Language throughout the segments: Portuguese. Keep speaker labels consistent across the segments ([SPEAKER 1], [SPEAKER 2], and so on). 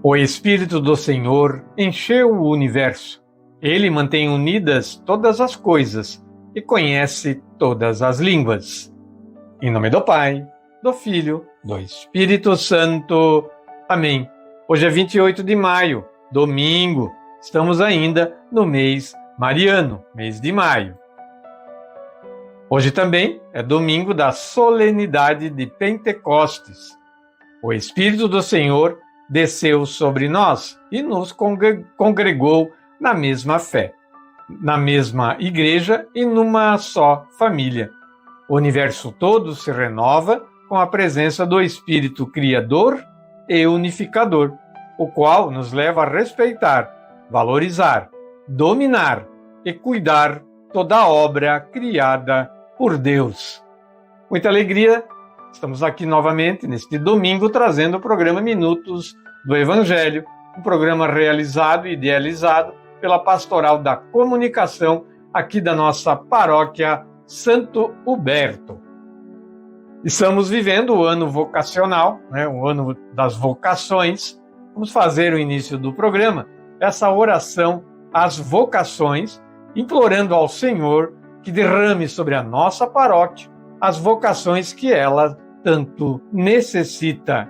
[SPEAKER 1] O Espírito do Senhor encheu o universo. Ele mantém unidas todas as coisas e conhece todas as línguas. Em nome do Pai, do Filho, do Espírito Santo. Amém. Hoje é 28 de maio, domingo. Estamos ainda no mês mariano, mês de maio. Hoje também é domingo da solenidade de Pentecostes. O Espírito do Senhor desceu sobre nós e nos congregou na mesma fé, na mesma igreja e numa só família. O universo todo se renova com a presença do Espírito Criador e Unificador, o qual nos leva a respeitar, valorizar, dominar e cuidar toda a obra criada por Deus. Muita alegria! Estamos aqui novamente neste domingo trazendo o programa Minutos do Evangelho, um programa realizado e idealizado pela Pastoral da Comunicação aqui da nossa paróquia Santo Huberto. Estamos vivendo o ano vocacional, o ano das vocações. Vamos fazer o início do programa, essa oração às vocações, implorando ao Senhor que derrame sobre a nossa paróquia as vocações que ela tanto necessita.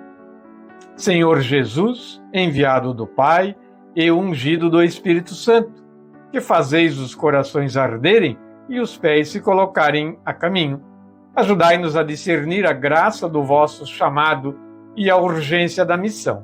[SPEAKER 1] Senhor Jesus, enviado do Pai e ungido do Espírito Santo, que fazeis os corações arderem e os pés se colocarem a caminho. Ajudai-nos a discernir a graça do vosso chamado e a urgência da missão.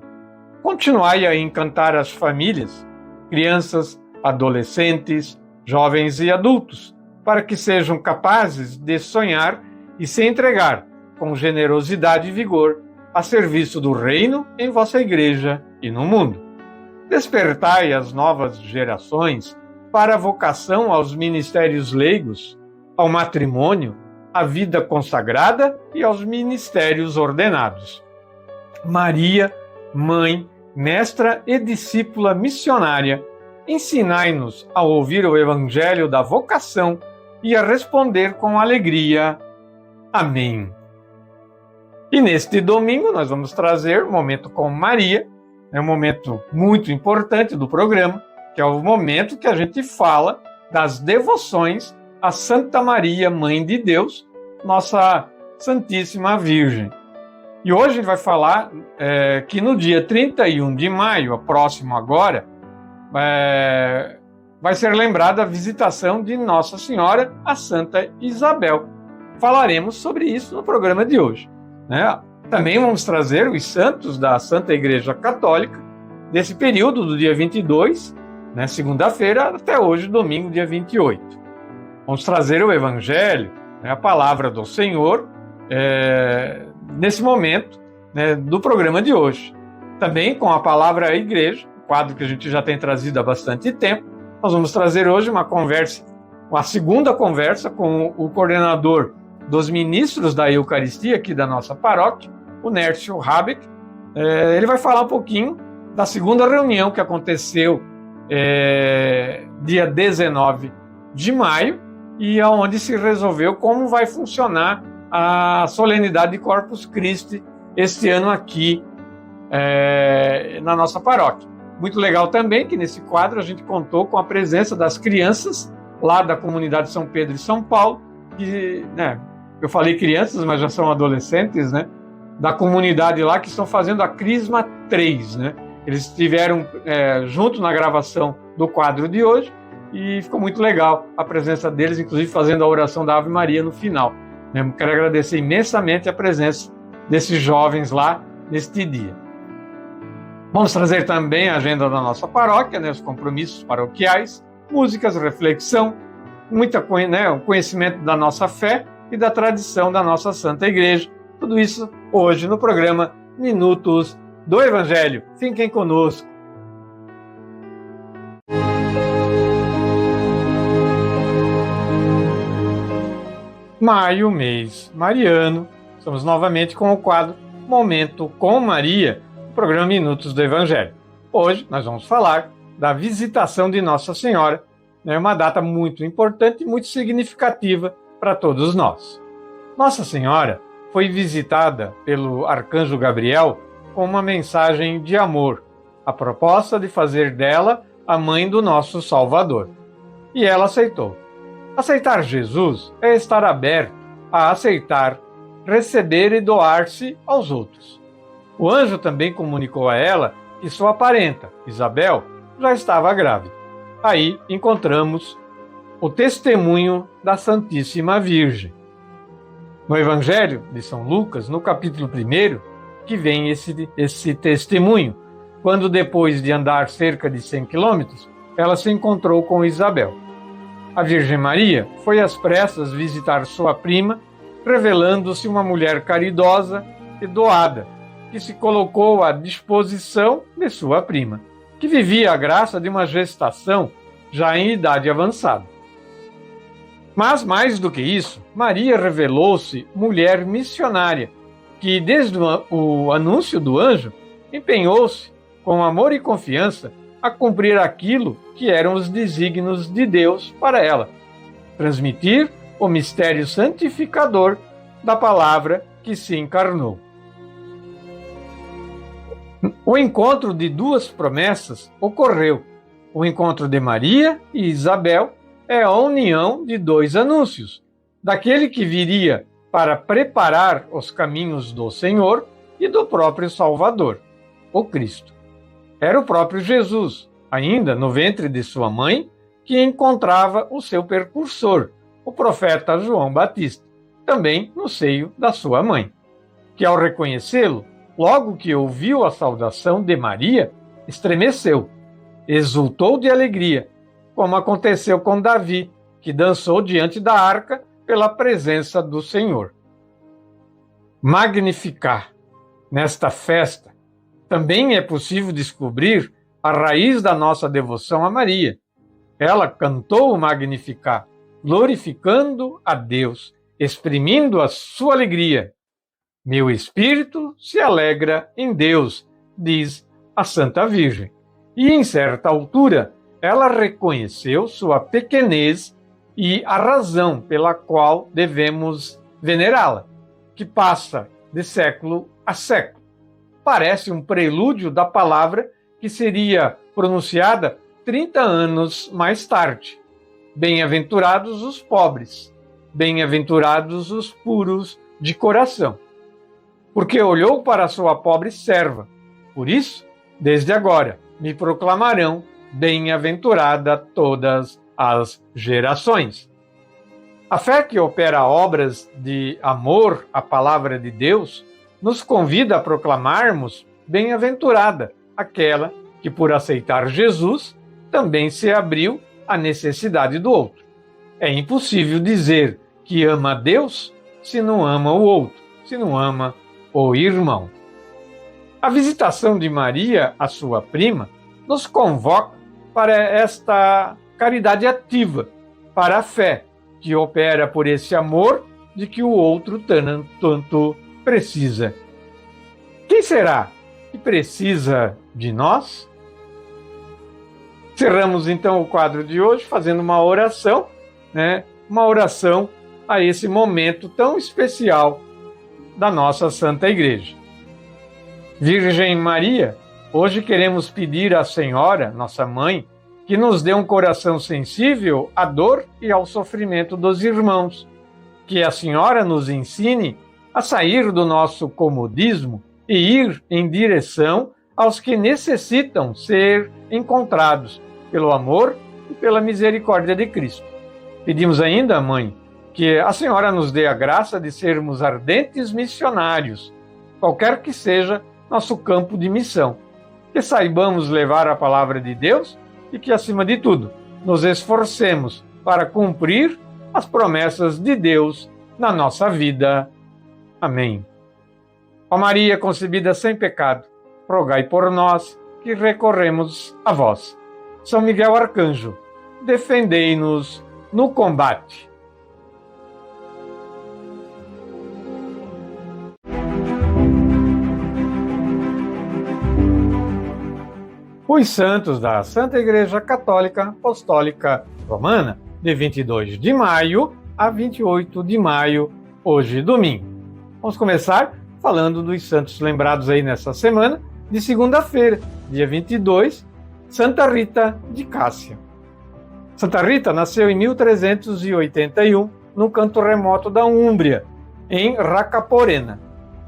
[SPEAKER 1] Continuai a encantar as famílias, crianças, adolescentes, jovens e adultos, para que sejam capazes de sonhar e se entregar com generosidade e vigor a serviço do reino em vossa igreja e no mundo. Despertai as novas gerações para a vocação aos ministérios leigos, ao matrimônio, à vida consagrada e aos ministérios ordenados. Maria, mãe, mestra e discípula missionária, ensinai-nos a ouvir o evangelho da vocação e a responder com alegria. Amém. E neste domingo nós vamos trazer o Momento com Maria, um momento muito importante do programa, que é o momento que a gente fala das devoções a Santa Maria, Mãe de Deus, nossa Santíssima Virgem. E hoje a gente vai falar que no dia 31 de maio, próximo agora, vai ser lembrada a visitação de Nossa Senhora a Santa Isabel. Falaremos sobre isso no programa de hoje. Também vamos trazer os santos da Santa Igreja Católica, desse período do dia 22, segunda-feira, até hoje, domingo, dia 28. Vamos trazer o Evangelho, a palavra do Senhor, nesse momento do programa de hoje. Também com a palavra Igreja, quadro que a gente já tem trazido há bastante tempo. Nós vamos trazer hoje uma segunda conversa com o coordenador dos ministros da Eucaristia aqui da nossa paróquia, o Nércio Habeck. Ele vai falar um pouquinho da segunda reunião que aconteceu dia 19 de maio e onde se resolveu como vai funcionar a solenidade de Corpus Christi este ano aqui na nossa paróquia. Muito legal também que nesse quadro a gente contou com a presença das crianças lá da comunidade São Pedro e São Paulo, que, eu falei crianças, mas já são adolescentes, da comunidade lá que estão fazendo a Crisma 3, Eles estiveram junto na gravação do quadro de hoje e ficou muito legal a presença deles, inclusive fazendo a oração da Ave Maria no final. Quero agradecer imensamente a presença desses jovens lá neste dia. Vamos trazer também a agenda da nossa paróquia, os compromissos paroquiais, músicas, reflexão, o conhecimento da nossa fé e da tradição da nossa Santa Igreja. Tudo isso hoje no programa Minutos do Evangelho. Fiquem conosco. Maio, mês mariano. Estamos novamente com o quadro Momento com Maria, o programa Minutos do Evangelho. Hoje nós vamos falar da visitação de Nossa Senhora, uma data muito importante e muito significativa para todos nós. Nossa Senhora foi visitada pelo arcanjo Gabriel com uma mensagem de amor, a proposta de fazer dela a mãe do nosso Salvador. E ela aceitou. Aceitar Jesus é estar aberto a aceitar, receber e doar-se aos outros. O anjo também comunicou a ela que sua parenta, Isabel, já estava grávida. Aí encontramos o testemunho da Santíssima Virgem. No Evangelho de São Lucas, no capítulo 1, que vem esse testemunho, quando depois de andar cerca de 100 quilômetros, ela se encontrou com Isabel. A Virgem Maria foi às pressas visitar sua prima, revelando-se uma mulher caridosa e doada, que se colocou à disposição de sua prima, que vivia a graça de uma gestação já em idade avançada. Mas, mais do que isso, Maria revelou-se mulher missionária, que, desde o anúncio do anjo, empenhou-se, com amor e confiança, a cumprir aquilo que eram os desígnios de Deus para ela: transmitir o mistério santificador da palavra que se encarnou. O encontro de duas promessas ocorreu. O encontro de Maria e Isabel é a união de dois anúncios: daquele que viria para preparar os caminhos do Senhor e do próprio Salvador, o Cristo. Era o próprio Jesus, ainda no ventre de sua mãe, que encontrava o seu percursor, o profeta João Batista, também no seio da sua mãe, que, ao reconhecê-lo, logo que ouviu a saudação de Maria, estremeceu, exultou de alegria, como aconteceu com Davi, que dançou diante da arca pela presença do Senhor. Magnificar. Nesta festa, também é possível descobrir a raiz da nossa devoção a Maria. Ela cantou o Magnificar, glorificando a Deus, exprimindo a sua alegria. Meu espírito se alegra em Deus, diz a Santa Virgem. E, em certa altura, ela reconheceu sua pequenez e a razão pela qual devemos venerá-la, que passa de século a século. Parece um prelúdio da palavra que seria pronunciada 30 anos mais tarde. Bem-aventurados os pobres, bem-aventurados os puros de coração, porque olhou para sua pobre serva. Por isso, desde agora, me proclamarão bem-aventurada todas as gerações. A fé que opera obras de amor à palavra de Deus nos convida a proclamarmos bem-aventurada aquela que, por aceitar Jesus, também se abriu à necessidade do outro. É impossível dizer que ama a Deus se não ama o outro, se não ama o irmão. A visitação de Maria à sua prima nos convoca para esta caridade ativa, para a fé que opera por esse amor de que o outro tanto precisa. Quem será que precisa de nós? Cerramos então o quadro de hoje fazendo uma oração, uma oração a esse momento tão especial da nossa Santa Igreja. Virgem Maria, hoje queremos pedir à Senhora, nossa Mãe, que nos dê um coração sensível à dor e ao sofrimento dos irmãos, que a Senhora nos ensine a sair do nosso comodismo e ir em direção aos que necessitam ser encontrados pelo amor e pela misericórdia de Cristo. Pedimos ainda, Mãe, que a Senhora nos dê a graça de sermos ardentes missionários, qualquer que seja nosso campo de missão, que saibamos levar a palavra de Deus e que, acima de tudo, nos esforcemos para cumprir as promessas de Deus na nossa vida. Amém. Ó Maria concebida sem pecado, rogai por nós que recorremos a vós. São Miguel Arcanjo, defendei-nos no combate. Os santos da Santa Igreja Católica Apostólica Romana, de 22 de maio a 28 de maio, hoje domingo. Vamos começar falando dos santos lembrados aí nessa semana, de segunda-feira, dia 22, Santa Rita de Cássia. Santa Rita nasceu em 1381, num canto remoto da Úmbria, em Racaporena.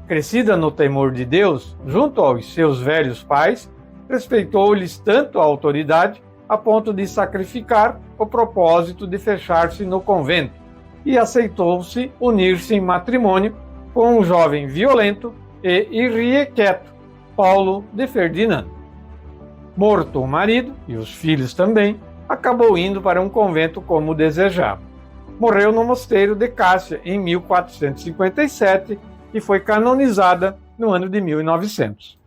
[SPEAKER 1] Crescida no temor de Deus, junto aos seus velhos pais, respeitou-lhes tanto a autoridade a ponto de sacrificar o propósito de fechar-se no convento e aceitou-se unir-se em matrimônio com um jovem violento e irrequieto, Paulo de Ferdinand. Morto o marido, e os filhos também, acabou indo para um convento como desejava. Morreu no mosteiro de Cássia em 1457 e foi canonizada no ano de 1900.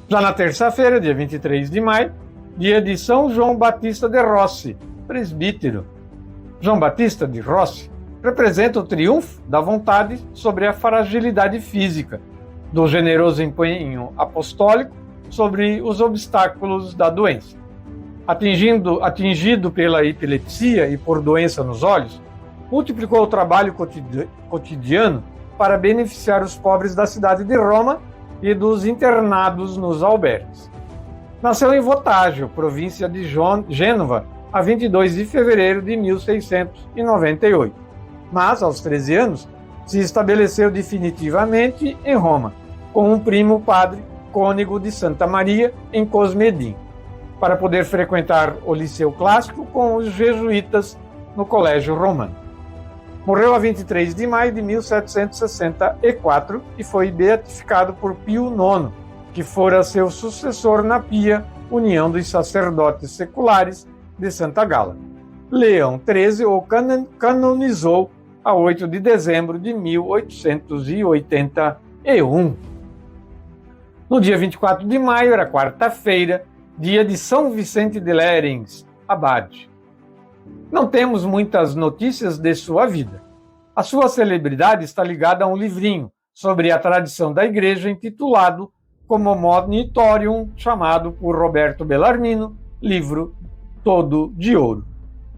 [SPEAKER 1] Já na terça-feira, dia 23 de maio, dia de São João Batista de Rossi, presbítero. João Batista de Rossi representa o triunfo da vontade sobre a fragilidade física, do generoso empenho apostólico sobre os obstáculos da doença. Atingido pela epilepsia e por doença nos olhos, multiplicou o trabalho cotidiano para beneficiar os pobres da cidade de Roma e dos internados nos albergues. Nasceu em Votágio, província de Gênova, a 22 de fevereiro de 1698. Mas, aos 13 anos, se estabeleceu definitivamente em Roma, com um primo padre cônego de Santa Maria, em Cosmedin, para poder frequentar o Liceu Clássico com os jesuítas no Colégio Romano. Morreu a 23 de maio de 1764 e foi beatificado por Pio IX, que fora seu sucessor na Pia União dos Sacerdotes Seculares de Santa Gala. Leão XIII o canonizou a 8 de dezembro de 1881. No dia 24 de maio, era quarta-feira, dia de São Vicente de Lérins, abade. Não temos muitas notícias de sua vida. A sua celebridade está ligada a um livrinho sobre a tradição da igreja intitulado como Monitorium, chamado por Roberto Bellarmino, livro todo de ouro.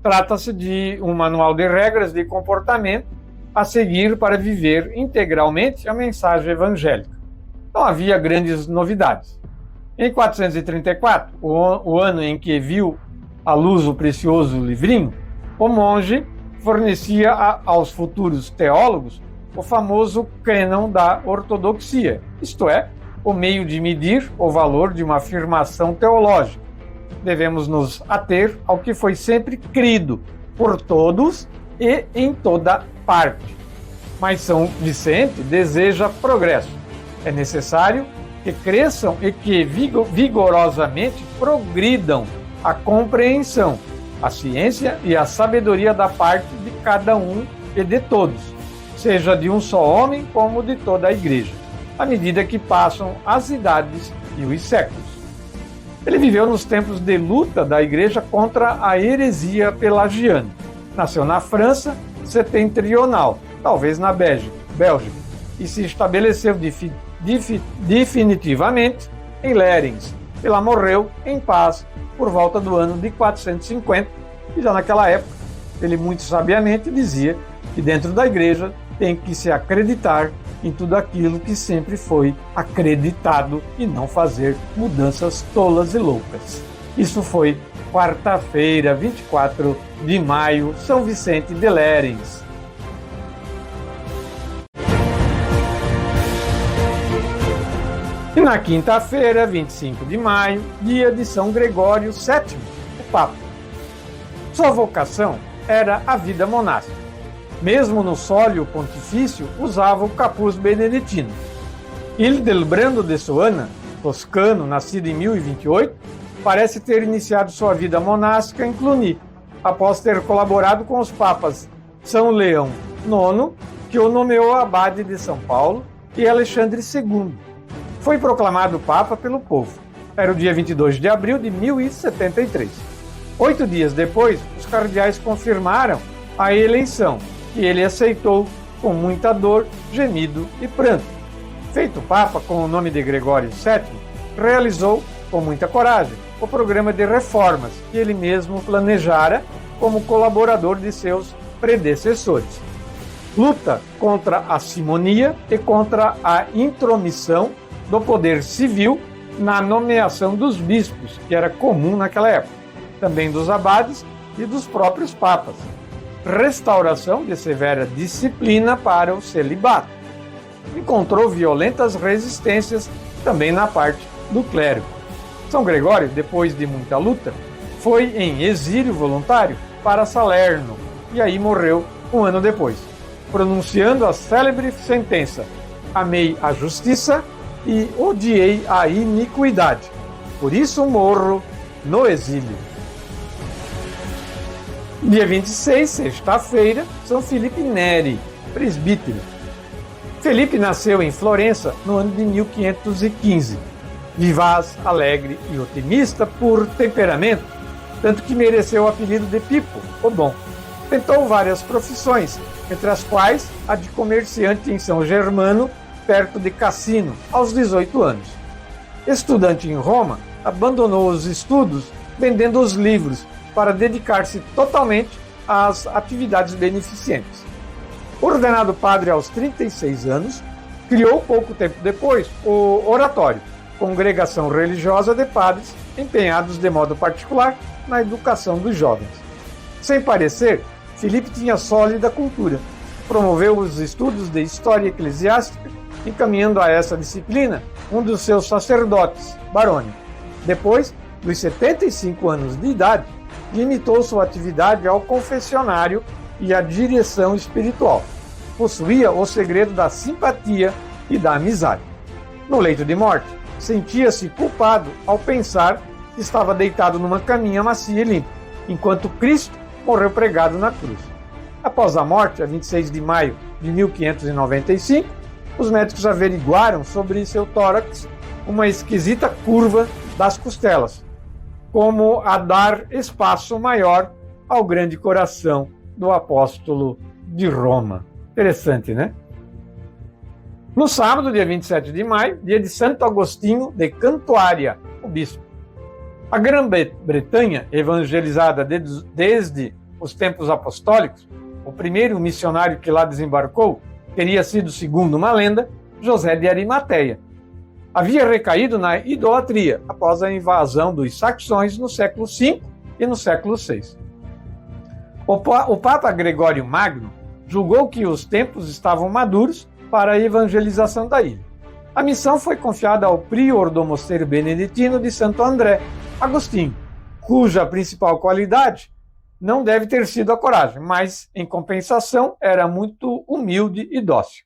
[SPEAKER 1] Trata-se de um manual de regras de comportamento a seguir para viver integralmente a mensagem evangélica. Não havia grandes novidades. Em 434, o ano em que viu à luz o precioso livrinho, o monge fornecia aos futuros teólogos o famoso cânon da ortodoxia, isto é, o meio de medir o valor de uma afirmação teológica. Devemos nos ater ao que foi sempre crido por todos e em toda parte. Mas São Vicente deseja progresso. É necessário que cresçam e que vigorosamente progridam a compreensão, a ciência e a sabedoria da parte de cada um e de todos, seja de um só homem como de toda a igreja, à medida que passam as idades e os séculos. Ele viveu nos tempos de luta da igreja contra a heresia pelagiana. Nasceu na França setentrional, talvez na Bélgica, e se estabeleceu definitivamente em Lérins. E lá morreu em paz por volta do ano de 450, e já naquela época ele muito sabiamente dizia que dentro da igreja tem que se acreditar em tudo aquilo que sempre foi acreditado e não fazer mudanças tolas e loucas. Isso foi quarta-feira, 24 de maio, São Vicente de Lérins. E na quinta-feira, 25 de maio, dia de São Gregório VII, o Papa. Sua vocação era a vida monástica. Mesmo no sólio pontifício, usava o capuz beneditino. Hildebrando de Soana, toscano, nascido em 1028, parece ter iniciado sua vida monástica em Cluny, após ter colaborado com os papas São Leão IX, que o nomeou abade de São Paulo, e Alexandre II. Foi proclamado Papa pelo povo. Era o dia 22 de abril de 1073. 8 dias depois, os cardeais confirmaram a eleição, que ele aceitou com muita dor, gemido e pranto. Feito Papa com o nome de Gregório VII, realizou, com muita coragem, o programa de reformas que ele mesmo planejara como colaborador de seus predecessores. Luta contra a simonia e contra a intromissão do poder civil na nomeação dos bispos, que era comum naquela época, também dos abades e dos próprios papas. Restauração de severa disciplina para o celibato. Encontrou violentas resistências também na parte do clero. São Gregório, depois de muita luta, foi em exílio voluntário para Salerno e aí morreu um ano depois, pronunciando a célebre sentença: amei a justiça e odiei a iniquidade, por isso morro no exílio. Dia 26, sexta-feira, São Filipe Neri, presbítero. Felipe nasceu em Florença no ano de 1515. Vivaz, alegre e otimista por temperamento, tanto que mereceu o apelido de Pipo, o Bom. Tentou várias profissões, entre as quais a de comerciante em São Germano, perto de Cassino, aos 18 anos. Estudante em Roma, abandonou os estudos vendendo os livros para dedicar-se totalmente às atividades beneficentes. Ordenado padre aos 36 anos, criou pouco tempo depois o Oratório, congregação religiosa de padres empenhados de modo particular na educação dos jovens. Sem parecer, Filipe tinha sólida cultura. Promoveu os estudos de história eclesiástica, encaminhando a essa disciplina um dos seus sacerdotes, Baroni. Depois, dos 75 anos de idade, limitou sua atividade ao confessionário e à direção espiritual. Possuía o segredo da simpatia e da amizade. No leito de morte, sentia-se culpado ao pensar que estava deitado numa caminha macia e limpa, enquanto Cristo morreu pregado na cruz. Após a morte, a 26 de maio de 1595, os médicos averiguaram sobre seu tórax uma esquisita curva das costelas, como a dar espaço maior ao grande coração do apóstolo de Roma. Interessante, né? No sábado, dia 27 de maio, dia de Santo Agostinho de Cantuária, o bispo. A Grã-Bretanha, evangelizada desde os tempos apostólicos, o primeiro missionário que lá desembarcou teria sido, segundo uma lenda, José de Arimateia. Havia recaído na idolatria após a invasão dos saxões no século V e no século VI. O Papa Gregório Magno julgou que os tempos estavam maduros para a evangelização da ilha. A missão foi confiada ao prior do mosteiro beneditino de Santo André, Agostinho, cuja principal qualidade não deve ter sido a coragem, mas, em compensação, era muito humilde e dócil.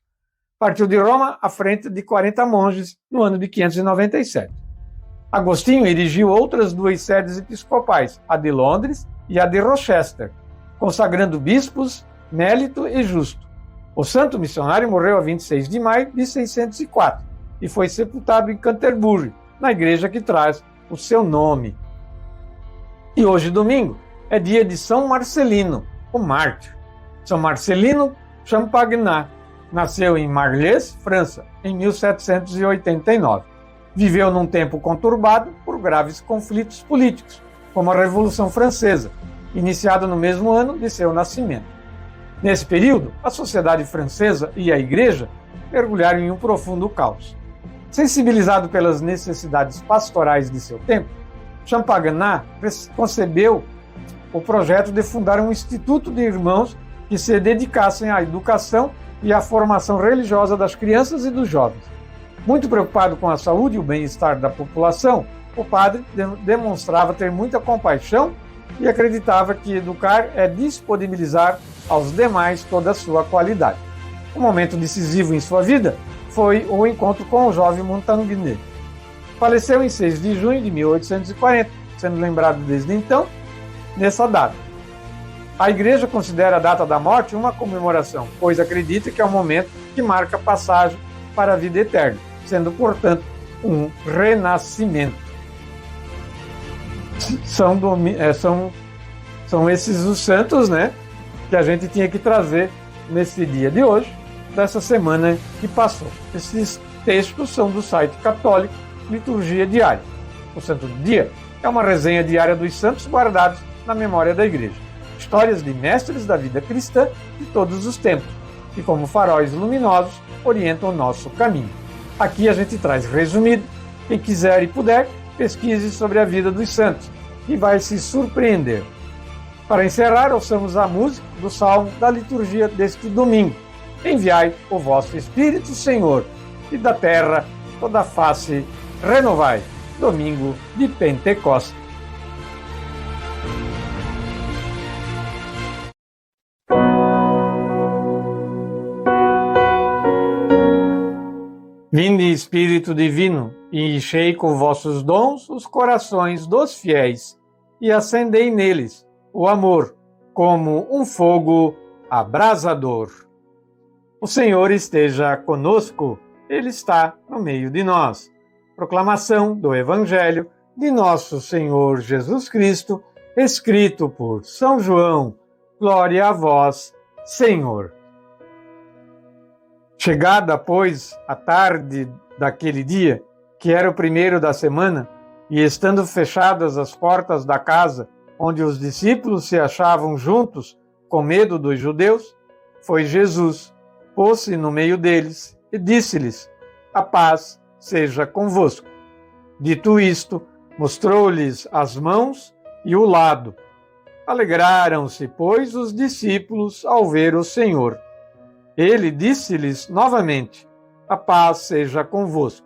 [SPEAKER 1] Partiu de Roma à frente de 40 monges no ano de 597. Agostinho erigiu outras duas sedes episcopais, a de Londres e a de Rochester, consagrando bispos Mélito e Justo. O santo missionário morreu a 26 de maio de 604 e foi sepultado em Canterbury, na igreja que traz o seu nome. E hoje, domingo, é dia de São Marcelino, o mártir. São Marcelino Champagnat nasceu em Marlès, França, em 1789. Viveu num tempo conturbado por graves conflitos políticos, como a Revolução Francesa, iniciada no mesmo ano de seu nascimento. Nesse período, a sociedade francesa e a Igreja mergulharam em um profundo caos. Sensibilizado pelas necessidades pastorais de seu tempo, Champagnat concebeu o projeto de fundar um instituto de irmãos que se dedicassem à educação e à formação religiosa das crianças e dos jovens. Muito preocupado com a saúde e o bem-estar da população, o padre demonstrava ter muita compaixão e acreditava que educar é disponibilizar aos demais toda a sua qualidade. Um momento decisivo em sua vida foi o encontro com o jovem Montagnier. Faleceu em 6 de junho de 1840, sendo lembrado desde então nessa data. A Igreja considera a data da morte uma comemoração, pois acredita que é o momento que marca a passagem para a vida eterna, sendo, portanto, um renascimento. São esses os santos, né, que a gente tinha que trazer nesse dia de hoje, dessa semana que passou. Esses textos são do site católico Liturgia Diária. O Santo do Dia é uma resenha diária dos santos guardados na memória da Igreja. Histórias de mestres da vida cristã de todos os tempos, que como faróis luminosos orientam o nosso caminho. Aqui a gente traz resumido Quem quiser e puder, pesquise sobre a vida dos santos e vai se surpreender. Para encerrar, ouçamos a música do salmo da liturgia deste domingo. Enviai o vosso Espírito, Senhor, e da terra toda a face renovai. Domingo de Pentecostes. Vinde, Espírito Divino, e enchei com vossos dons os corações dos fiéis, e acendei neles o amor, como um fogo abrasador. O Senhor esteja conosco, Ele está no meio de nós. Proclamação do Evangelho de nosso Senhor Jesus Cristo, escrito por São João. Glória a vós, Senhor. Chegada, pois, a tarde daquele dia, que era o primeiro da semana, e estando fechadas as portas da casa, onde os discípulos se achavam juntos, com medo dos judeus, foi Jesus, pôs-se no meio deles e disse-lhes: a paz seja convosco. Dito isto, mostrou-lhes as mãos e o lado. Alegraram-se, pois, os discípulos ao ver o Senhor. Ele disse-lhes novamente: a paz seja convosco.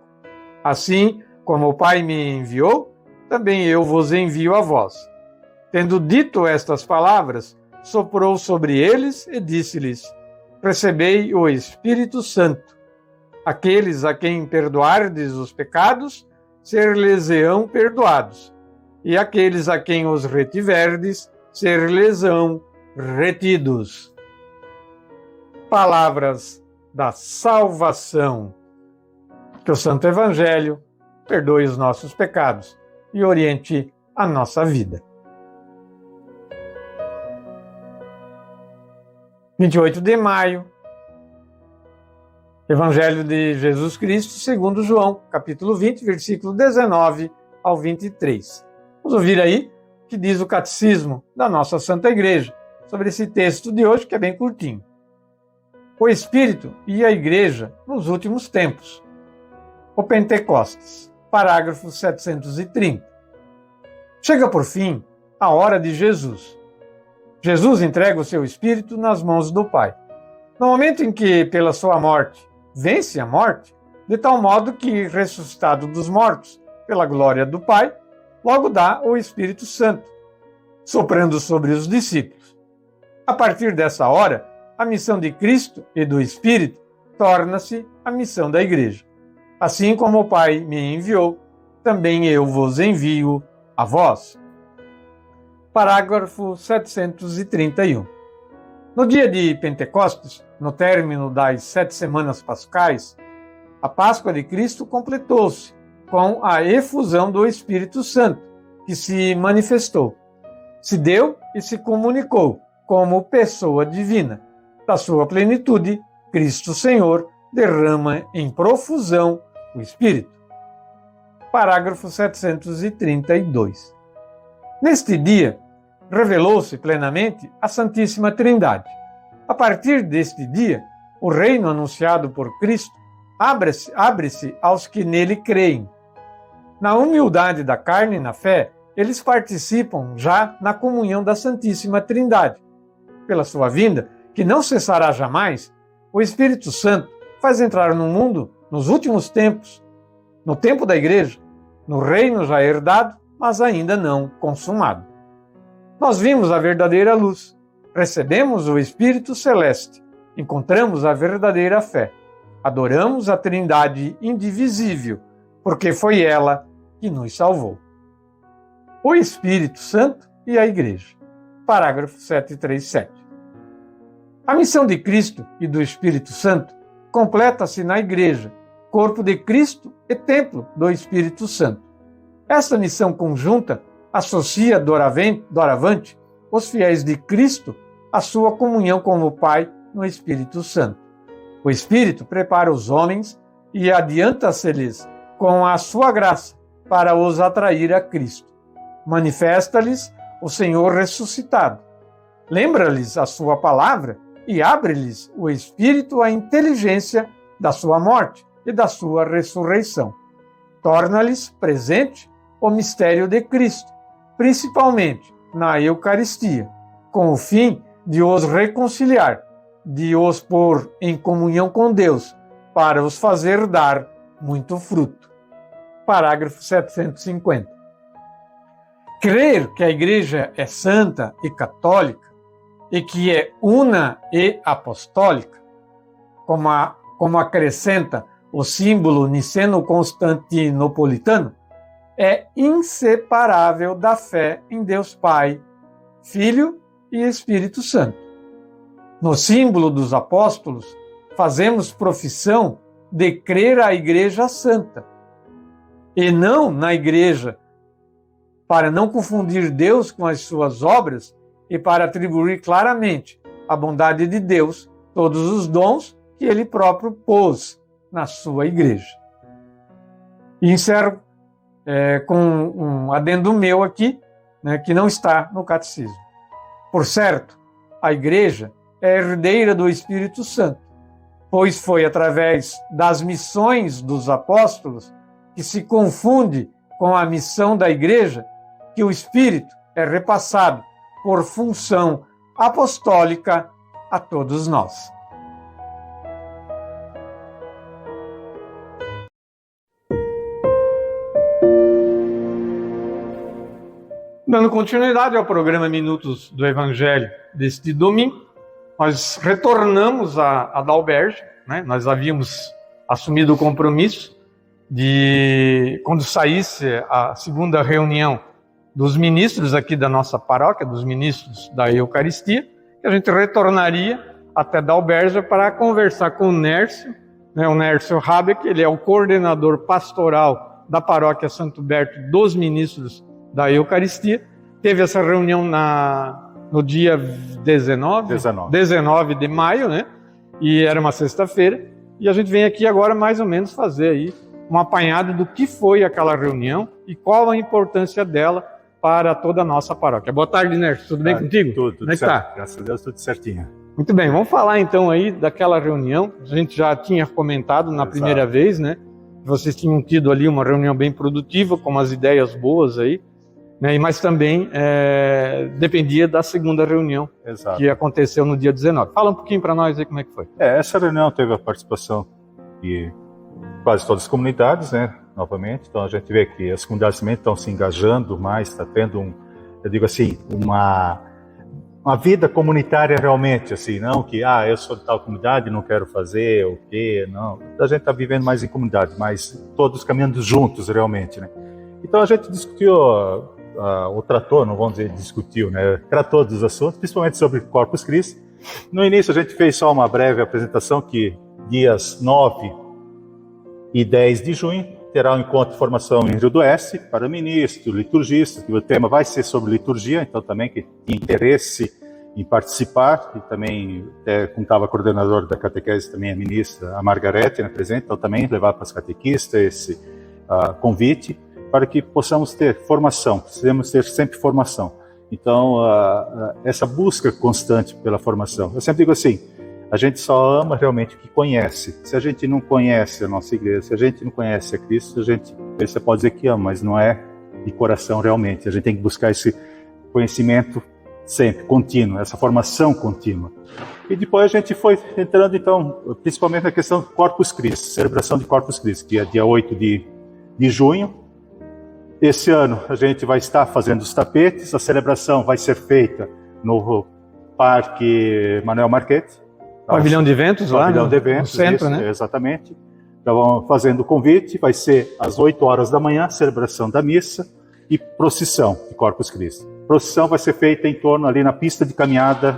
[SPEAKER 1] Assim como o Pai me enviou, também eu vos envio a vós. Tendo dito estas palavras, soprou sobre eles e disse-lhes: recebei o Espírito Santo. Aqueles a quem perdoardes os pecados, ser-lhes-ão perdoados, e aqueles a quem os retiverdes, ser-lhes-ão retidos. Palavras da salvação. Que o Santo Evangelho perdoe os nossos pecados e oriente a nossa vida. 28 de maio, Evangelho de Jesus Cristo segundo João, capítulo 20, versículo 19 ao 23. Vamos ouvir aí o que diz o Catecismo da nossa Santa Igreja sobre esse texto de hoje, que é bem curtinho. O Espírito e a Igreja nos últimos tempos. O Pentecostes, parágrafo 730. Chega por fim a hora de Jesus. Jesus entrega o seu Espírito nas mãos do Pai. No momento em que, pela sua morte, vence a morte, de tal modo que, ressuscitado dos mortos, pela glória do Pai, logo dá o Espírito Santo, soprando sobre os discípulos. A partir dessa hora, a missão de Cristo e do Espírito torna-se a missão da Igreja. Assim como o Pai me enviou, também eu vos envio a vós. Parágrafo 731. No dia de Pentecostes, no término das 7 semanas pascais, a Páscoa de Cristo completou-se com a efusão do Espírito Santo, que se manifestou, se deu e se comunicou como pessoa divina. Da sua plenitude, Cristo Senhor derrama em profusão o Espírito. Parágrafo 732. Neste dia, revelou-se plenamente a Santíssima Trindade. A partir deste dia, o reino anunciado por Cristo abre-se aos que nele creem. Na humildade da carne e na fé, eles participam já na comunhão da Santíssima Trindade. Pela sua vinda, que não cessará jamais, o Espírito Santo faz entrar no mundo nos últimos tempos, no tempo da Igreja, no reino já herdado, mas ainda não consumado. Nós vimos a verdadeira luz, recebemos o Espírito Celeste, encontramos a verdadeira fé, adoramos a Trindade indivisível, porque foi ela que nos salvou. O Espírito Santo e a Igreja. Parágrafo 737. A missão de Cristo e do Espírito Santo completa-se na Igreja, corpo de Cristo e templo do Espírito Santo. Esta missão conjunta associa doravante os fiéis de Cristo à sua comunhão com o Pai no Espírito Santo. O Espírito prepara os homens e adianta-se-lhes com a sua graça para os atrair a Cristo. Manifesta-lhes o Senhor ressuscitado. Lembra-lhes a sua palavra e abre-lhes o Espírito à inteligência da sua morte e da sua ressurreição. torna-lhes presente o mistério de Cristo, principalmente na Eucaristia, com o fim de os reconciliar, de os pôr em comunhão com Deus, para os fazer dar muito fruto. Parágrafo 750. Crer que a Igreja é santa e católica e que é una e apostólica, como acrescenta o símbolo niceno-constantinopolitano, é inseparável da fé em Deus Pai, Filho e Espírito Santo. No símbolo dos apóstolos, fazemos profissão de crer a Igreja Santa, e não na Igreja, para não confundir Deus com as suas obras e para atribuir claramente à bondade de Deus todos os dons que Ele próprio pôs na sua Igreja. E encerro com um adendo meu aqui, né, que não está no Catecismo. Por certo, a Igreja é herdeira do Espírito Santo, pois foi através das missões dos apóstolos que se confunde com a missão da Igreja que o Espírito é repassado por função apostólica a todos nós. Dando continuidade ao programa Minutos do Evangelho deste domingo, nós retornamos a Dalberge, né? Nós havíamos assumido o compromisso de, quando saísse a segunda reunião dos ministros aqui da nossa paróquia, dos ministros da Eucaristia, que a gente retornaria até Dalberge para conversar com o Nércio, né? O Nércio Habeck, ele é o coordenador pastoral da paróquia Santo Berto dos ministros da Eucaristia. Teve essa reunião no dia 19 de maio, né? E era uma sexta-feira. E a gente vem aqui agora mais ou menos fazer aí um apanhado do que foi aquela reunião e qual a importância dela para toda a nossa paróquia. Boa tarde, Nércio. Tudo bem contigo?
[SPEAKER 2] Tudo
[SPEAKER 1] Como é que
[SPEAKER 2] certo.
[SPEAKER 1] tá?
[SPEAKER 2] Graças a Deus, tudo certinho.
[SPEAKER 1] Muito bem, vamos falar então aí daquela reunião. A gente já tinha comentado na primeira vez, né? Vocês tinham tido ali uma reunião bem produtiva, com umas ideias boas aí, né? Mas também dependia da segunda reunião, que aconteceu no dia 19. Fala um pouquinho para nós aí como é que foi.
[SPEAKER 2] Essa reunião teve a participação de quase todas as comunidades, né? Novamente, então a gente vê que as comunidades também estão se engajando mais, está tendo eu digo assim, uma vida comunitária realmente, assim, não que, eu sou de tal comunidade, não quero fazer o quê, não. A gente está vivendo mais em comunidade, mas todos caminhando juntos realmente, né? Então a gente discutiu, ou tratou, não vamos dizer discutiu, né? Tratou dos assuntos, principalmente sobre Corpus Christi. No início a gente fez só uma breve apresentação que dias 9 e 10 de junho terá um encontro de formação em Rio do Oeste para ministro, liturgistas, que o tema vai ser sobre liturgia, então também que tem interesse em participar, e também contava a coordenadora da catequese, também a ministra, a Margarete, né, presente, então também levar para os catequistas esse convite, para que possamos ter formação, precisamos ter sempre formação. Então, essa busca constante pela formação. Eu sempre digo assim, a gente só ama realmente o que conhece. Se a gente não conhece a nossa igreja, se a gente não conhece a Cristo, você pode dizer que ama, mas não é de coração realmente. A gente tem que buscar esse conhecimento sempre, contínuo, essa formação contínua. E depois a gente foi entrando, então, principalmente na questão do Corpus Christi, celebração de Corpus Christi, que é dia 8 de junho. Esse ano a gente vai estar fazendo os tapetes, a celebração vai ser feita no Parque Manuel Marchetti,
[SPEAKER 1] Pavilhão de eventos lá no centro, né?
[SPEAKER 2] Exatamente. Então, fazendo o convite, vai ser às 8 horas da manhã, celebração da missa e procissão de Corpus Christi. Procissão vai ser feita em torno ali na pista de caminhada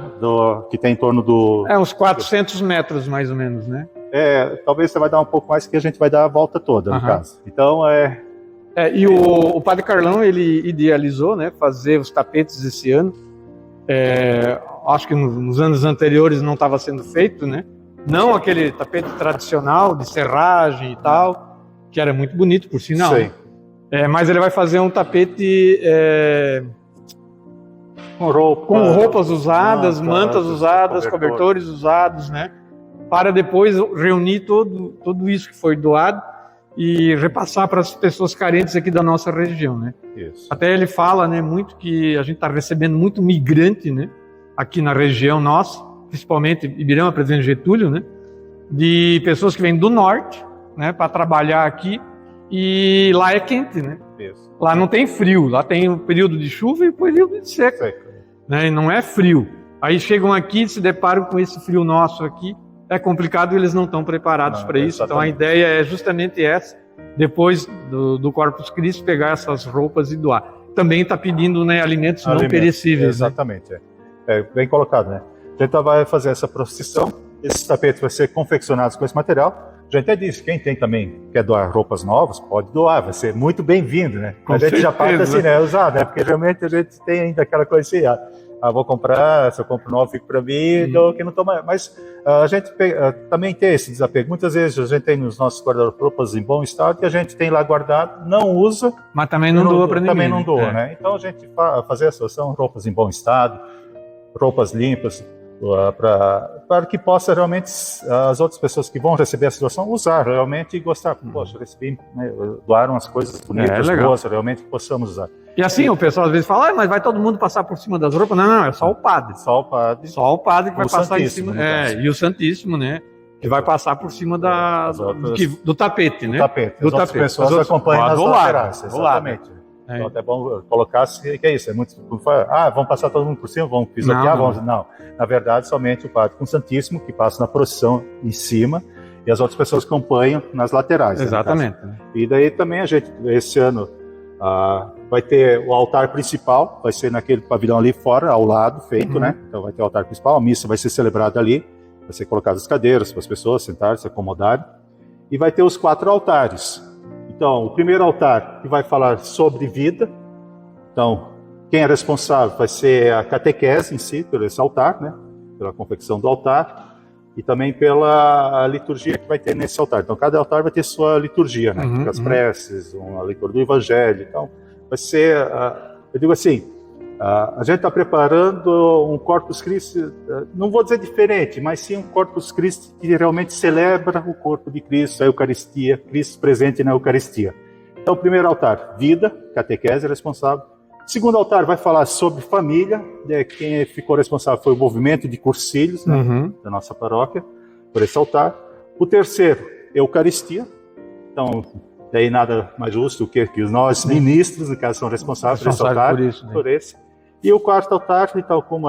[SPEAKER 2] que tem em torno do...
[SPEAKER 1] uns 400 metros mais ou menos, né?
[SPEAKER 2] Talvez você vai dar um pouco mais, que a gente vai dar a volta toda, no caso. Então,
[SPEAKER 1] e o Padre Carlão, ele idealizou, né, fazer os tapetes esse ano. Acho que nos anos anteriores não estava sendo feito, né? Não aquele tapete tradicional de serragem e tal, que era muito bonito, por sinal.
[SPEAKER 2] Sim.
[SPEAKER 1] Mas ele vai fazer um tapete com roupas usadas, mantas usadas, cobertores usados, né? Para depois reunir tudo isso que foi doado e repassar para as pessoas carentes aqui da nossa região, né?
[SPEAKER 2] Isso.
[SPEAKER 1] Até ele fala, né, muito que a gente está recebendo muito migrante, né, aqui na região nossa, principalmente Ibirama, Presidente Getúlio, né, de pessoas que vêm do norte, né, para trabalhar aqui, e lá é quente, né?
[SPEAKER 2] Isso.
[SPEAKER 1] Lá não tem frio, lá tem o período de chuva e o período de seca, né, e não é frio. Aí chegam aqui e se deparam com esse frio nosso aqui, é complicado, eles não estão preparados para isso. Então a ideia é justamente essa, depois do Corpus Christi, pegar essas roupas e doar. Também está pedindo, né, alimentos não perecíveis.
[SPEAKER 2] Exatamente, né? É bem colocado, né? A gente vai fazer essa procissão, esses tapetes vão ser confeccionados com esse material. A gente até disse, quem quer doar roupas novas, pode doar, vai ser muito bem-vindo, né?
[SPEAKER 1] Com
[SPEAKER 2] a gente
[SPEAKER 1] certeza.
[SPEAKER 2] Já parte assim, né? Usar, né? Porque realmente a gente tem ainda aquela coisa assim, vou comprar, se eu compro novo, fico para mim, dou quem não toma. Mas a gente também tem esse desapego. Muitas vezes a gente tem nos nossos guarda-roupas em bom estado, que a gente tem lá guardado, não usa.
[SPEAKER 1] Mas também não doa para ninguém.
[SPEAKER 2] Também não doa, né? Então a gente fazer a solução, roupas em bom estado, roupas limpas, para que possa realmente as outras pessoas que vão receber a situação usar realmente e gostar. Poxa, recebi, né, doaram as coisas bonitas, boas, realmente que possamos usar.
[SPEAKER 1] E assim, o pessoal às vezes fala, mas vai todo mundo passar por cima das roupas? Não, é só o padre.
[SPEAKER 2] Só o padre.
[SPEAKER 1] Só o padre que vai passar em cima.
[SPEAKER 2] E
[SPEAKER 1] o Santíssimo, né? Que vai passar por cima do tapete, né?
[SPEAKER 2] Do tapete. As pessoas acompanham nas laterais. Exatamente. Então, até bom colocar que é isso. É muito. Vão passar todo mundo por cima, vão pisotear, não. Na verdade, somente o padre com o Santíssimo, que passa na procissão em cima, e as outras pessoas acompanham nas laterais.
[SPEAKER 1] Exatamente.
[SPEAKER 2] Né, e daí também a gente, esse ano, vai ter o altar principal, vai ser naquele pavilhão ali fora, ao lado, feito, né? Então vai ter o altar principal, a missa vai ser celebrada ali, vai ser colocadas as cadeiras para as pessoas sentarem, se acomodarem, e vai ter os 4 altares. Então, o primeiro altar que vai falar sobre vida. Então, quem é responsável vai ser a catequese em si, por esse altar, né? Pela confecção do altar e também pela liturgia que vai ter nesse altar. Então, cada altar vai ter sua liturgia, né? Com as preces, uma leitura do Evangelho. Então, vai ser, eu digo assim, a gente está preparando um Corpus Christi, não vou dizer diferente, mas sim um Corpus Christi que realmente celebra o corpo de Cristo, a Eucaristia, Cristo presente na Eucaristia. Então, o primeiro altar, vida, catequese responsável. O segundo altar vai falar sobre família, quem ficou responsável foi o movimento de cursilhos, né, da nossa paróquia, por esse altar. O terceiro, Eucaristia. Então, daí nada mais justo do que nós, ministros, no caso, são responsáveis por esse altar, por esse. E o quarto altar, então, como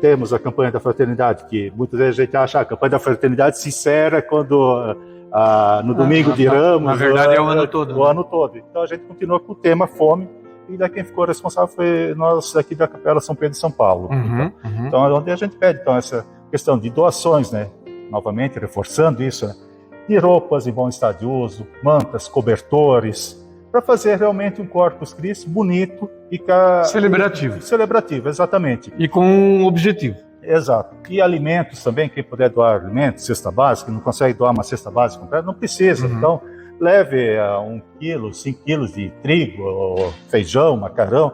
[SPEAKER 2] temos a campanha da fraternidade, que muitas vezes a gente acha a campanha da fraternidade se encerra quando no domingo de Ramos.
[SPEAKER 1] Na verdade é o ano todo.
[SPEAKER 2] O ano todo. Então a gente continua com o tema fome, e daí quem ficou responsável foi nós aqui da Capela São Pedro de São Paulo. Então é onde a gente pede essa questão de doações, né? Novamente, reforçando isso, né? De roupas em bom estado de uso, mantas, cobertores, para fazer realmente um Corpus Christi bonito e
[SPEAKER 1] celebrativo.
[SPEAKER 2] Celebrativo, exatamente.
[SPEAKER 1] E com um objetivo.
[SPEAKER 2] Exato. E alimentos também, quem puder doar alimentos, cesta básica, não consegue doar uma cesta básica completa, não precisa. Então, leve 1 quilo, 5 quilos de trigo, feijão, macarrão,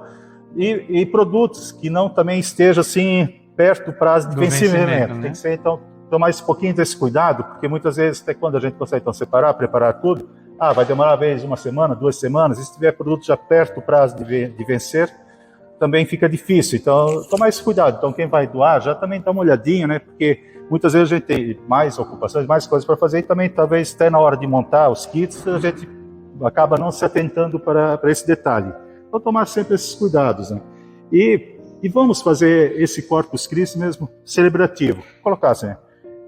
[SPEAKER 2] e produtos que não também estejam assim, perto do prazo de vencimento. Né? Tem que ser, então, tomar esse pouquinho desse cuidado, porque muitas vezes, até quando a gente consegue então, separar, preparar tudo, vai demorar às vezes 1 semana, 2 semanas, e se tiver produto já perto do prazo de vencer, também fica difícil. Então, tomar esse cuidado. Então, quem vai doar, já também dá uma olhadinha, né? Porque muitas vezes a gente tem mais ocupações, mais coisas para fazer, e também, talvez, até na hora de montar os kits, a gente acaba não se atentando para esse detalhe. Então, tomar sempre esses cuidados, né? E vamos fazer esse Corpus Christi mesmo celebrativo. Vou colocar assim, né?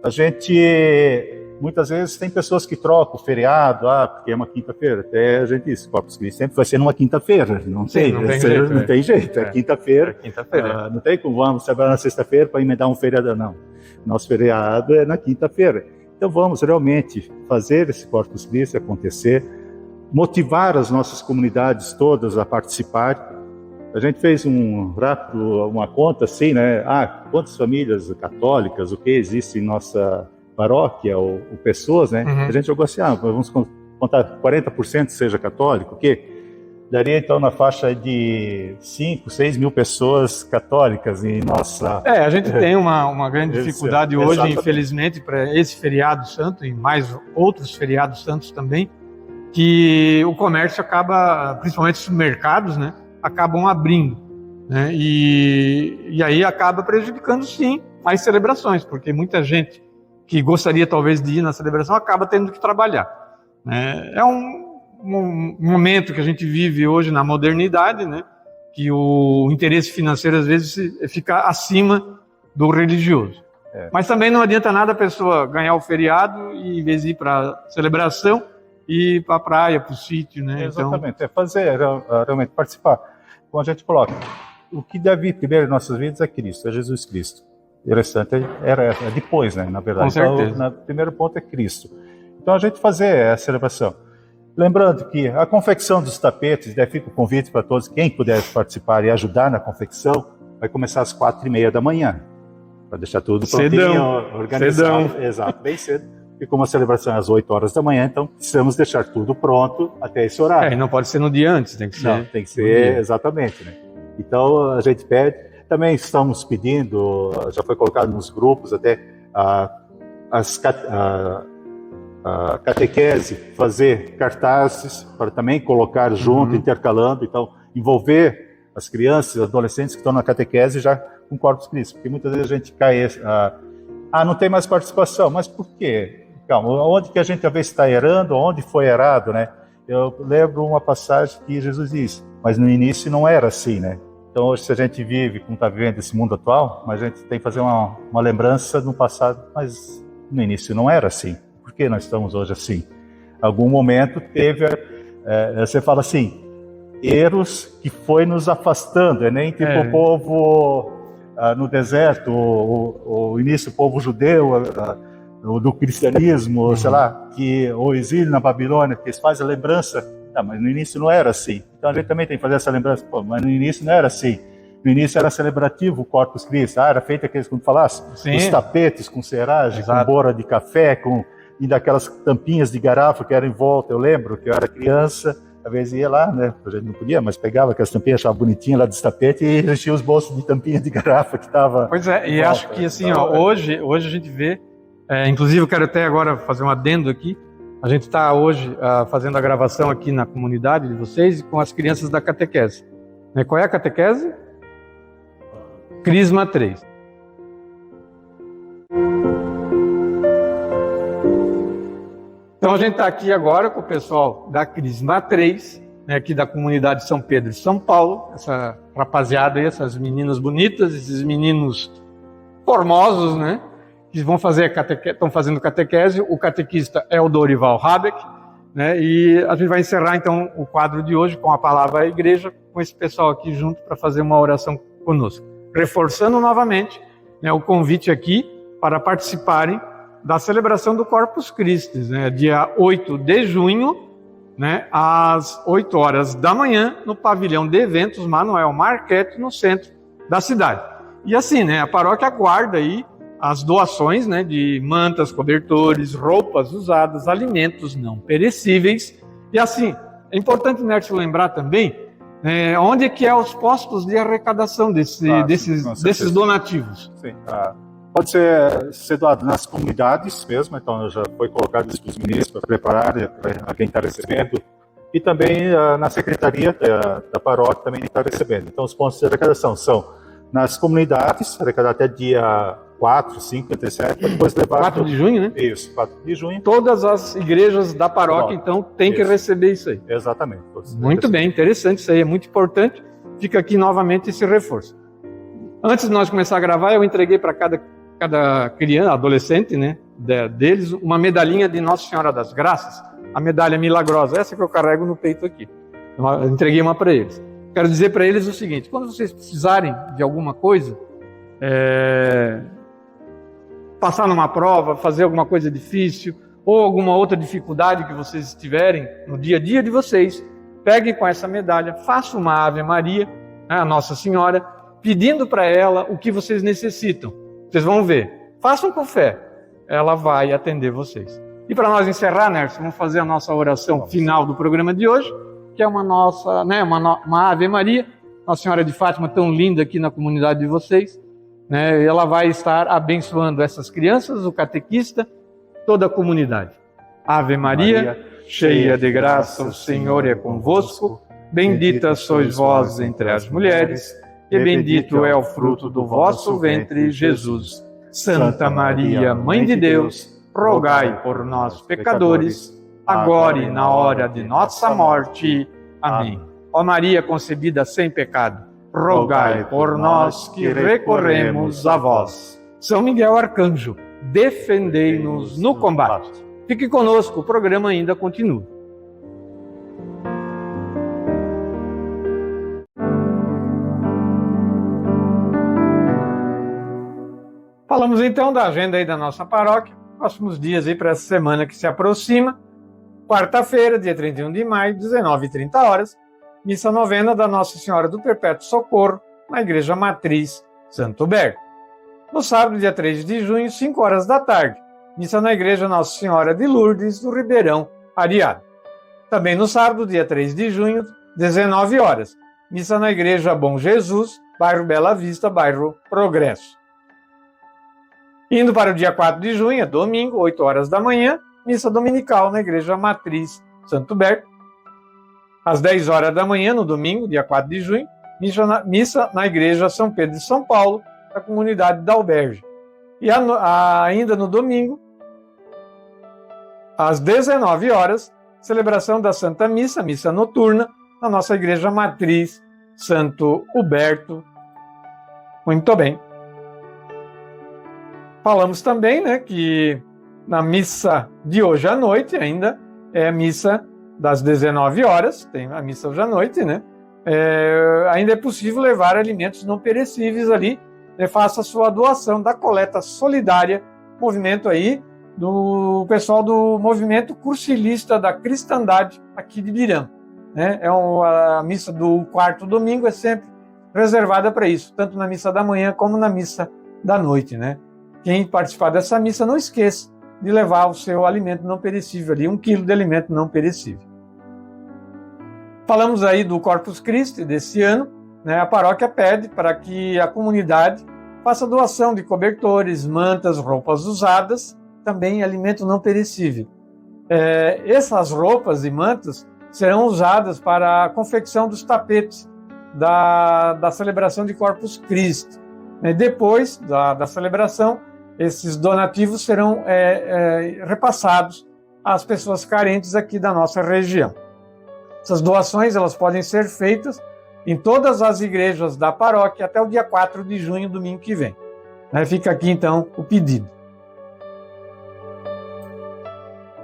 [SPEAKER 2] A gente... Muitas vezes tem pessoas que trocam o feriado, porque é uma quinta-feira. Até a gente disse, Corpus Christi sempre vai ser numa quinta-feira. Não tem jeito. É quinta-feira. Não tem como vamos celebrar na sexta-feira para emendar um feriado, não. Nosso feriado é na quinta-feira. Então vamos realmente fazer esse Corpus Christi acontecer, motivar as nossas comunidades todas a participar. A gente fez uma conta assim, né? Quantas famílias católicas, o que existe em nossa paróquia ou pessoas, né? A gente jogou assim, vamos contar 40% seja católico, o quê? daria então na faixa de 5, 6 mil pessoas católicas em nossa...
[SPEAKER 1] A gente tem uma grande dificuldade hoje,
[SPEAKER 2] exatamente.
[SPEAKER 1] Infelizmente, para esse feriado santo e mais outros feriados santos também, que o comércio acaba, principalmente os supermercados, né, acabam abrindo, né, e aí acaba prejudicando, sim, as celebrações, porque muita gente que gostaria talvez de ir na celebração acaba tendo que trabalhar, né. É um momento que a gente vive hoje na modernidade, né, que o interesse financeiro às vezes fica acima do religioso. Mas também não adianta nada a pessoa ganhar o feriado e, em vez de ir para a celebração, ir para a praia, para o sítio, né?
[SPEAKER 2] Exatamente, então... fazer, realmente participar. Como a gente coloca, o que deve ir primeiro em nossas vidas é Cristo, é Jesus Cristo. E o restante é depois, né, na verdade.
[SPEAKER 1] Com certeza.
[SPEAKER 2] Então, o primeiro ponto é Cristo. Então a gente fazer a celebração. Lembrando que a confecção dos tapetes, daí fica o convite para todos, quem puder participar e ajudar na confecção, vai começar às 4h30 da manhã, para deixar tudo prontinho, organizado.
[SPEAKER 1] Cedão.
[SPEAKER 2] Exato, bem cedo. E como a celebração é às 8 horas da manhã, então precisamos deixar tudo pronto até esse horário.
[SPEAKER 1] E não pode ser no dia antes, tem que ser.
[SPEAKER 2] Não, tem que ser, exatamente, né? Então a gente pede, também estamos pedindo, já foi colocado nos grupos até, a catequese, fazer cartazes para também colocar junto, intercalando, então envolver as crianças, adolescentes que estão na catequese já com Corpus Christi, porque muitas vezes a gente cai, não tem mais participação, mas por quê? Calma, onde que a gente talvez está errando, onde foi errado, né? Eu lembro uma passagem que Jesus disse, mas no início não era assim, né? Então hoje se a gente vive, como está vivendo esse mundo atual, mas a gente tem que fazer uma lembrança no passado, mas no início não era assim. Por que nós estamos hoje assim? Algum momento teve, você fala assim, erros que foi nos afastando, nem tipo o povo no deserto, o início do povo judeu, do cristianismo, sei lá, que o exílio na Babilônia, que eles fazem a lembrança, mas no início não era assim. Então a gente também tem que fazer essa lembrança, mas no início não era assim. No início era celebrativo o Corpus Christi, era feito aqueles, como falasse, os tapetes com ceragem, com bora de café, e daquelas tampinhas de garrafa que eram em volta. Eu lembro que eu era criança, às vezes ia lá, né? A gente não podia, mas pegava aquelas tampinhas, achava bonitinha lá dos tapetes e enchia os bolsos de tampinha de garrafa que estava.
[SPEAKER 1] Pois é, e acho que assim, hoje a gente vê, inclusive eu quero até agora fazer um adendo aqui. A gente está hoje fazendo a gravação aqui na comunidade de vocês com as crianças da catequese. Qual é a catequese? Crisma 3. Então a gente está aqui agora com o pessoal da Crisma 3, aqui da comunidade de São Pedro e São Paulo, essa rapaziada aí, essas meninas bonitas, esses meninos formosos, né? Que vão fazer estão fazendo catequese. O catequista é o Dorival Habeck, né? E a gente vai encerrar então o quadro de hoje com a palavra à igreja, com esse pessoal aqui junto para fazer uma oração conosco. Reforçando novamente, né, o convite aqui para participarem da celebração do Corpus Christi, né, dia 8 de junho, né, às 8 horas da manhã, no pavilhão de eventos Manuel Marchetti, no centro da cidade. E assim, né, a paróquia aguarda aí as doações, né, de mantas, cobertores, roupas usadas, alimentos não perecíveis. E assim, é importante, Nércio, lembrar também onde é que é os postos de arrecadação desses donativos.
[SPEAKER 2] Sim, pode ser doado nas comunidades mesmo, então já foi colocado isso para os ministros para preparar a quem está recebendo, e também na secretaria da paróquia também está recebendo. Então os pontos de arrecadação são nas comunidades, arrecadar até dia 4, 5, 37, para depois levar...
[SPEAKER 1] 4 de junho, né?
[SPEAKER 2] Isso, 4 de junho.
[SPEAKER 1] Todas as igrejas da paróquia, então, têm que receber isso aí.
[SPEAKER 2] Exatamente.
[SPEAKER 1] Muito bem, interessante, isso aí é muito importante. Fica aqui novamente esse reforço. Antes de nós começar a gravar, eu entreguei para cada criança, adolescente, né, deles, uma medalhinha de Nossa Senhora das Graças, a medalha milagrosa, essa que eu carrego no peito aqui. Eu entreguei uma para eles. Quero dizer para eles o seguinte: quando vocês precisarem de alguma coisa, passar numa prova, fazer alguma coisa difícil, ou alguma outra dificuldade que vocês tiverem no dia a dia de vocês, peguem com essa medalha, façam uma Ave Maria, né, a Nossa Senhora, pedindo para ela o que vocês necessitam. Vocês vão ver. Façam com fé. Ela vai atender vocês. E para nós encerrar, Nércio, vamos fazer a nossa oração final do programa de hoje. que é uma Ave Maria, Nossa Senhora de Fátima, tão linda aqui na comunidade de vocês, né? Ela vai estar abençoando essas crianças, o catequista, toda a comunidade. Ave Maria, cheia de graça, o Senhor é convosco, bendita sois vós entre as mulheres, e bendito é o fruto do vosso ventre, Jesus. Santa Maria, Mãe de Deus, rogai por nós, pecadores, agora e na hora de nossa morte. Amém. Ó Maria concebida sem pecado, rogai por nós que recorremos a vós. São Miguel Arcanjo, defendei-nos no combate. Fique conosco, o programa ainda continua. Falamos então da agenda aí da nossa paróquia, próximos dias aí para essa semana que se aproxima. Quarta-feira, dia 31 de maio, 19h30, missa novena da Nossa Senhora do Perpétuo Socorro, na Igreja Matriz Santo Huberto. No sábado, dia 3 de junho, 5h, missa na Igreja Nossa Senhora de Lourdes, do Ribeirão Ariado. Também no sábado, dia 3 de junho, 19h, missa na Igreja Bom Jesus, bairro Bela Vista, bairro Progresso. Indo para o dia 4 de junho, domingo, 8h, missa dominical na Igreja Matriz Santo Huberto. Às 10h, no domingo, dia 4 de junho, missa na Igreja São Pedro de São Paulo, da comunidade da Alberge. E ainda no domingo, às 19h, celebração da Santa Missa, missa noturna, na nossa Igreja Matriz Santo Huberto. Muito bem. Falamos também, né, que na missa de hoje à noite ainda é a missa das 19h, tem a missa hoje à noite, né? Ainda é possível levar alimentos não perecíveis ali, faça a sua doação da coleta solidária, movimento aí do pessoal do movimento cursilista da cristandade aqui de Ibirama, né? A missa do quarto domingo é sempre reservada para isso, tanto na missa da manhã como na missa da noite, né? Quem participar dessa missa, não esqueça de levar o seu alimento não perecível ali, 1 quilo de alimento não perecível. Falamos aí do Corpus Christi desse ano, né? A paróquia pede para que a comunidade faça doação de cobertores, mantas, roupas usadas, também alimento não perecível. Essas roupas e mantas serão usadas para a confecção dos tapetes da celebração de Corpus Christi. Depois da celebração, esses donativos serão repassados às pessoas carentes aqui da nossa região. Essas doações elas podem ser feitas em todas as igrejas da paróquia até o dia 4 de junho, domingo que vem. Fica aqui, então, o pedido.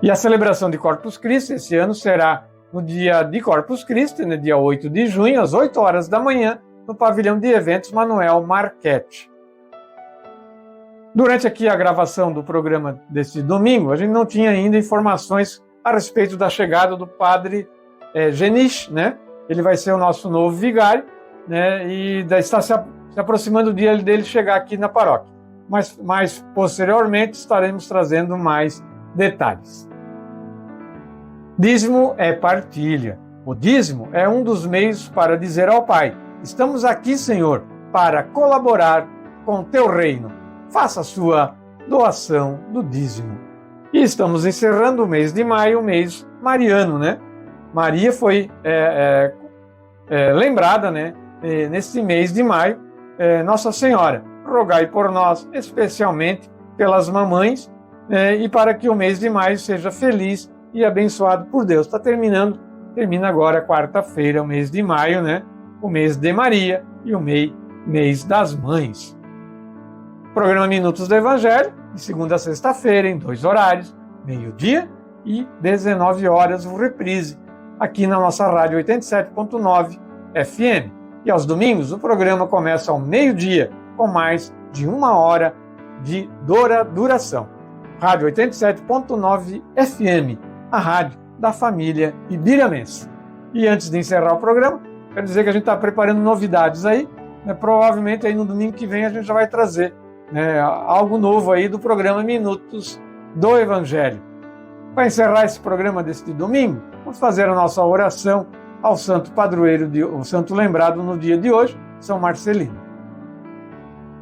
[SPEAKER 1] E a celebração de Corpus Christi esse ano será no dia de Corpus Christi, no dia 8 de junho, às 8h, no pavilhão de eventos Manuel Marchetti. Durante aqui a gravação do programa deste domingo, a gente não tinha ainda informações a respeito da chegada do padre Geniche, né? Ele vai ser o nosso novo vigário, né? E está se aproximando o dia dele chegar aqui na paróquia. Mas posteriormente estaremos trazendo mais detalhes. Dízimo é partilha. O dízimo é um dos meios para dizer ao Pai: estamos aqui, Senhor, para colaborar com o teu reino. Faça a sua doação do dízimo. E estamos encerrando o mês de maio, o mês mariano, né? Maria foi lembrada, né? Neste mês de maio, Nossa Senhora, rogai por nós, especialmente pelas mamães, e para que o mês de maio seja feliz e abençoado por Deus. Termina agora quarta-feira, o mês de maio, né? O mês de Maria e o mês das mães. Programa Minutos do Evangelho, de segunda a sexta-feira, em 2 horários, meio-dia e 19h, o reprise, aqui na nossa rádio 87.9 FM. E aos domingos, o programa começa ao meio-dia, com mais de 1 hora de duração. Rádio 87.9 FM, a rádio da família ibiramense. E antes de encerrar o programa, quero dizer que a gente está preparando novidades aí, né? Provavelmente aí no domingo que vem a gente já vai trazer, né, algo novo aí do programa Minutos do Evangelho. Para encerrar esse programa deste domingo, vamos fazer a nossa oração ao santo padroeiro, o santo lembrado no dia de hoje, São Marcelino.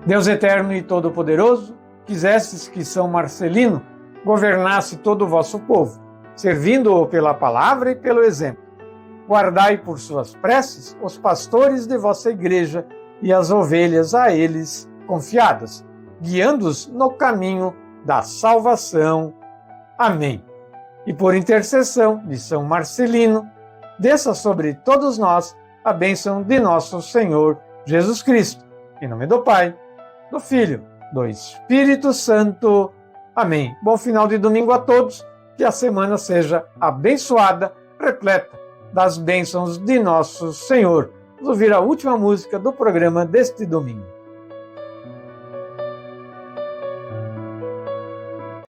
[SPEAKER 1] Deus eterno e todo-poderoso, quisestes que São Marcelino governasse todo o vosso povo, servindo-o pela palavra e pelo exemplo. Guardai por suas preces os pastores de vossa igreja e as ovelhas a eles confiadas, guiando-os no caminho da salvação. Amém. E por intercessão de São Marcelino, desça sobre todos nós a bênção de nosso Senhor Jesus Cristo. Em nome do Pai, do Filho, do Espírito Santo. Amém. Bom final de domingo a todos, que a semana seja abençoada, repleta das bênçãos de nosso Senhor. Vamos ouvir a última música do programa deste domingo.